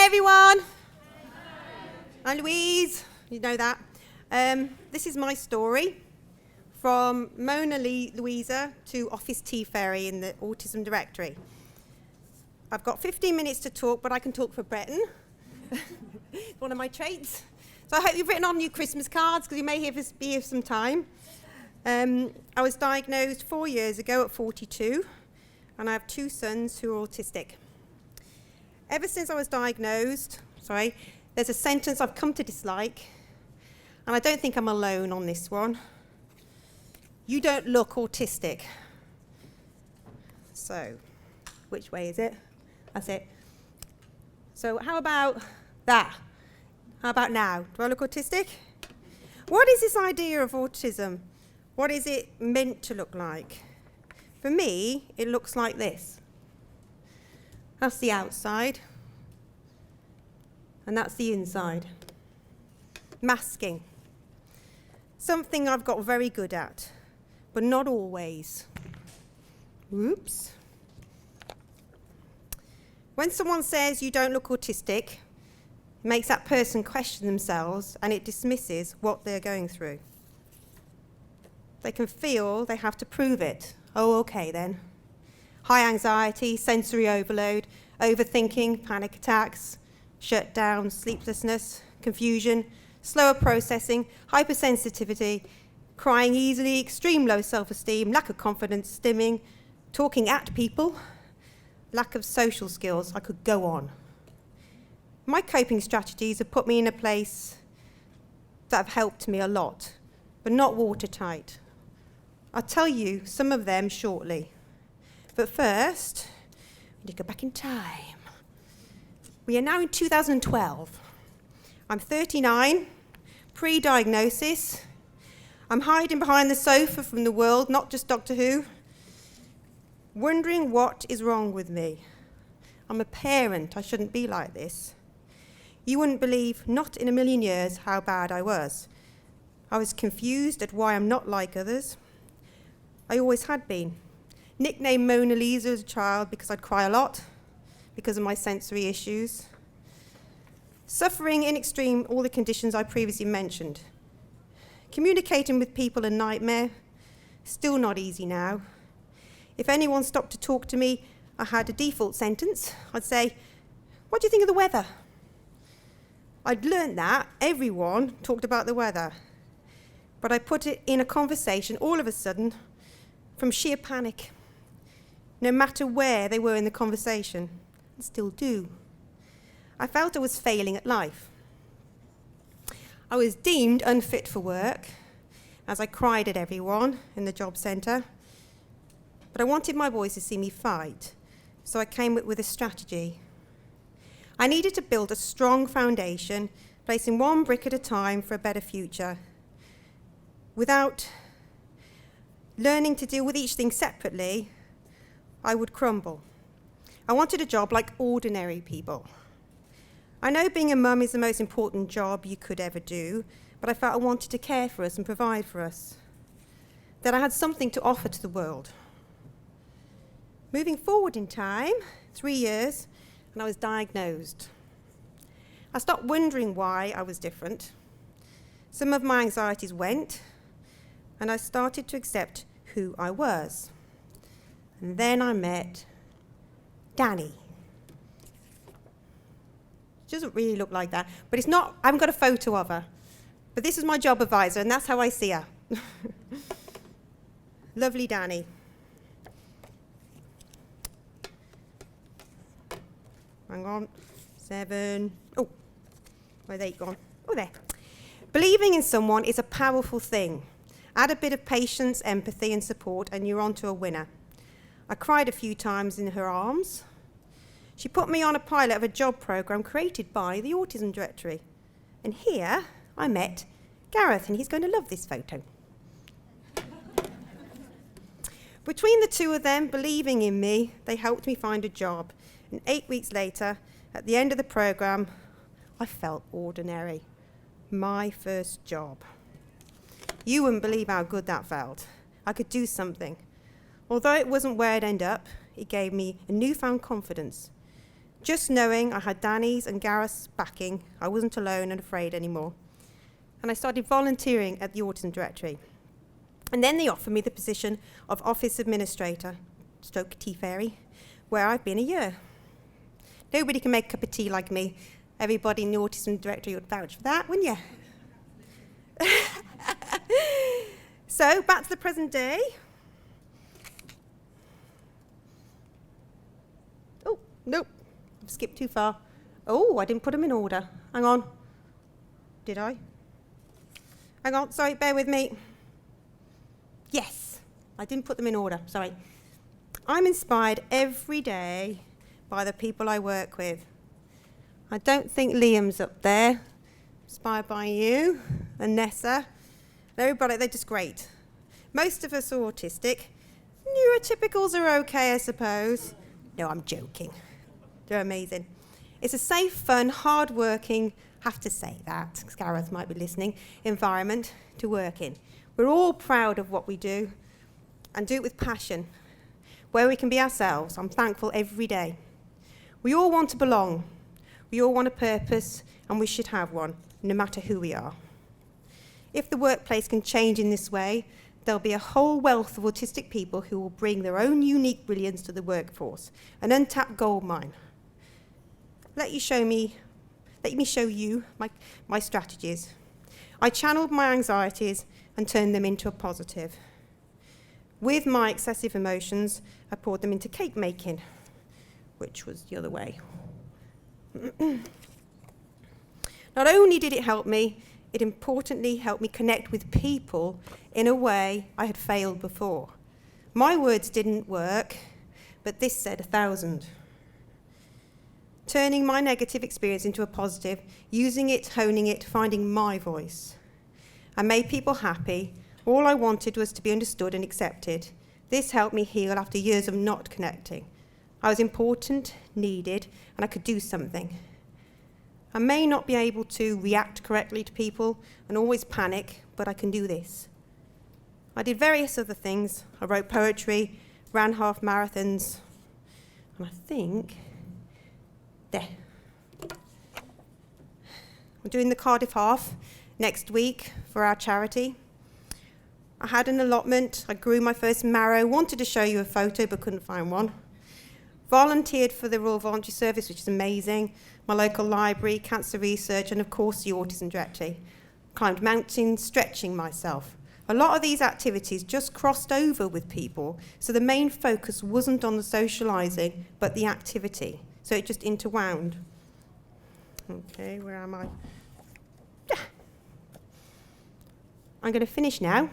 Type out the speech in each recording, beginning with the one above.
everyone. I'm Louise. You know that. This is my story from Mona Louisa to Office Tea Fairy in the Autism Directory. I've got 15 minutes to talk, but I can talk for Breton. It's one of my traits. So I hope you've written on your Christmas cards, because you may be here some time. I was diagnosed 4 years ago at 42, and I have 2 sons who are autistic. Ever since I was diagnosed, there's a sentence I've come to dislike, and I don't think I'm alone on this one. You don't look autistic. So, which way is it? That's it. So how about that? How about now? Do I look autistic? What is this idea of autism? What is it meant to look like? For me, it looks like this. That's the outside. And that's the inside. Masking. Something I've got very good at, but not always. Oops. When someone says you don't look autistic, it makes that person question themselves, and it dismisses what they're going through. They can feel they have to prove it. Oh, okay then. High anxiety, sensory overload, overthinking, panic attacks, shutdown, sleeplessness, confusion, slower processing, hypersensitivity, crying easily, extreme low self-esteem, lack of confidence, stimming, talking at people, lack of social skills. I could go on. My coping strategies have put me in a place that have helped me a lot, but not watertight. I'll tell you some of them shortly. But first, we need to go back in time. We are now in 2012. I'm 39, pre-diagnosis. I'm hiding behind the sofa from the world, not just Doctor Who, wondering what is wrong with me. I'm a parent, I shouldn't be like this. You wouldn't believe, not in a million years, how bad I was. I was confused at why I'm not like others. I always had been. Nicknamed Mona Lisa as a child because I'd cry a lot, because of my sensory issues. Suffering in extreme all the conditions I previously mentioned. Communicating with people a nightmare, still not easy now. If anyone stopped to talk to me, I had a default sentence. I'd say, "What do you think of the weather?" I'd learned that everyone talked about the weather, but I put it in a conversation all of a sudden from sheer panic, no matter where they were in the conversation, and still do. I felt I was failing at life. I was deemed unfit for work, as I cried at everyone in the job centre. But I wanted my boys to see me fight, so I came up with a strategy. I needed to build a strong foundation, placing one brick at a time for a better future. Without learning to deal with each thing separately, I would crumble. I wanted a job like ordinary people. I know being a mum is the most important job you could ever do, but I felt I wanted to care for us and provide for us, that I had something to offer to the world. Moving forward in time, 3 years, and I was diagnosed. I stopped wondering why I was different. Some of my anxieties went, and I started to accept who I was. And then I met Danny. She doesn't really look like that, but it's not, I haven't got a photo of her. But this is my job advisor, and that's how I see her. Lovely Danny. Hang on, 7. Oh, where they gone? Oh, there. Believing in someone is a powerful thing. Add a bit of patience, empathy, and support, and you're on to a winner. I cried a few times in her arms. She put me on a pilot of a job program created by the Autism Directory. And here I met Gareth, and he's going to love this photo. Between the two of them believing in me, they helped me find a job. And 8 weeks later, at the end of the program, I felt ordinary. My first job. You wouldn't believe how good that felt. I could do something. Although it wasn't where I'd end up, it gave me a newfound confidence. Just knowing I had Danny's and Gareth's backing, I wasn't alone and afraid anymore. And I started volunteering at the Autism Directory. And then they offered me the position of office administrator, stroke tea fairy, where I've been a year. Nobody can make a cup of tea like me. Everybody in the Autism Directory would vouch for that, wouldn't you? So, back to the present day. Oh, nope, I've skipped too far. Oh, I didn't put them in order. Hang on. Did I? Hang on, sorry, bear with me. Yes, I didn't put them in order, sorry. I'm inspired every day by the people I work with. I don't think Liam's up there. Inspired by you and Nessa. Everybody, they're just great. Most of us are autistic. Neurotypicals are okay, I suppose. No, I'm joking. They're amazing. It's a safe, fun, hard-working, have to say that, Gareth might be listening, environment to work in. We're all proud of what we do and do it with passion, where we can be ourselves. I'm thankful every day. We all want to belong. We all want a purpose, and we should have one, no matter who we are. If the workplace can change in this way, there'll be a whole wealth of autistic people who will bring their own unique brilliance to the workforce, an untapped gold mine. Let me show you my strategies. I channeled my anxieties and turned them into a positive. With my excessive emotions, I poured them into cake making, which was the other way. Not only did it help me, it importantly helped me connect with people in a way I had failed before. My words didn't work, but this said 1,000. Turning my negative experience into a positive, using it, honing it, finding my voice. I made people happy. All I wanted was to be understood and accepted. This helped me heal after years of not connecting. I was important, needed, and I could do something. I may not be able to react correctly to people and always panic, but I can do this. I did various other things. I wrote poetry, ran half marathons, and I think, there. I'm doing the Cardiff half next week for our charity. I had an allotment, I grew my first marrow, wanted to show you a photo but couldn't find one. Volunteered for the Royal Voluntary Service, which is amazing, my local library, cancer research, and of course the Autism Directory. Climbed mountains, stretching myself. A lot of these activities just crossed over with people, so the main focus wasn't on the socialising, but the activity. So it just interwound. Okay, where am I? Yeah. I'm going to finish now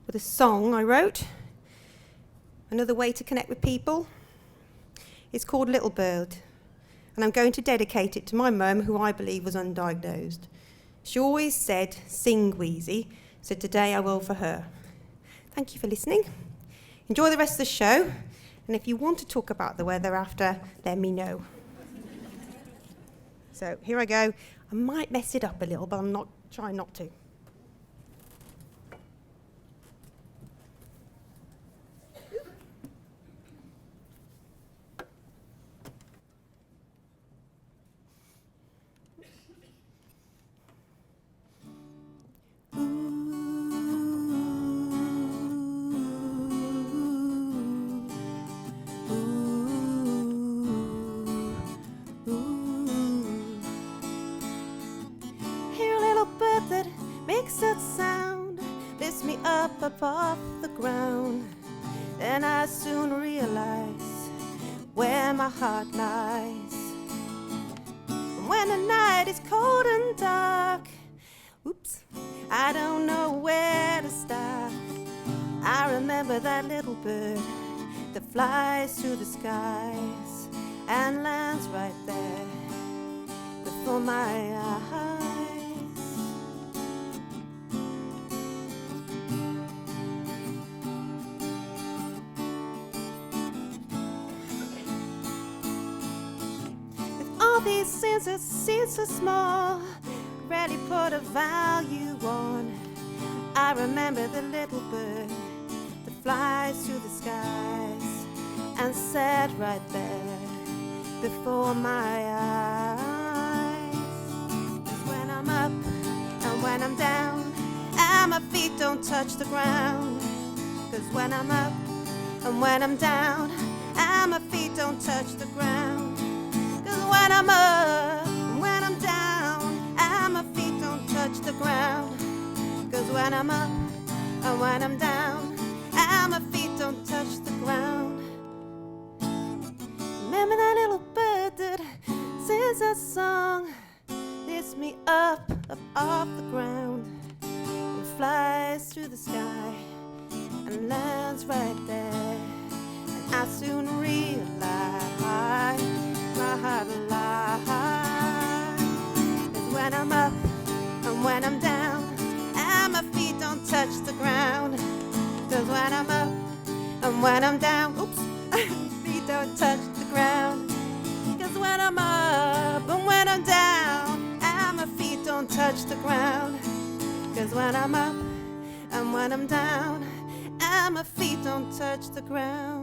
with a song I wrote. Another way to connect with people. It's called Little Bird, and I'm going to dedicate it to my mum, who I believe was undiagnosed. She always said, sing Wheezy, so today I will for her. Thank you for listening. Enjoy the rest of the show, and if you want to talk about the weather after, let me know. So here I go. I might mess it up a little, but I'm trying not to. Off the ground, and I soon realize where my heart lies. And when the night is cold and dark, I don't know where to start. I remember that little bird that flies through the skies and lands right there before my eyes. These sins that seem so small, rarely put a value on. I remember the little bird that flies through the skies and sat right there before my eyes. 'Cause when I'm up and when I'm down, and my feet don't touch the ground. 'Cause when I'm up and when I'm down, and my feet don't touch the ground. 'Cause when I'm up and when I'm down, and my feet don't touch the ground. 'Cause when I'm up and when I'm down, and my feet don't touch the ground. Remember that little bird that sings that song, lifts me up off the ground, and flies through the sky and lands right there. And I soon realize my heart lies. 'Cause when I'm up and when I'm down, and my feet don't touch the ground. 'Cause when I'm up and when I'm down, oops, feet don't touch the ground. 'Cause when I'm up and when I'm down, and my feet don't touch the ground. 'Cause when I'm up and when I'm down, and my feet don't touch the ground.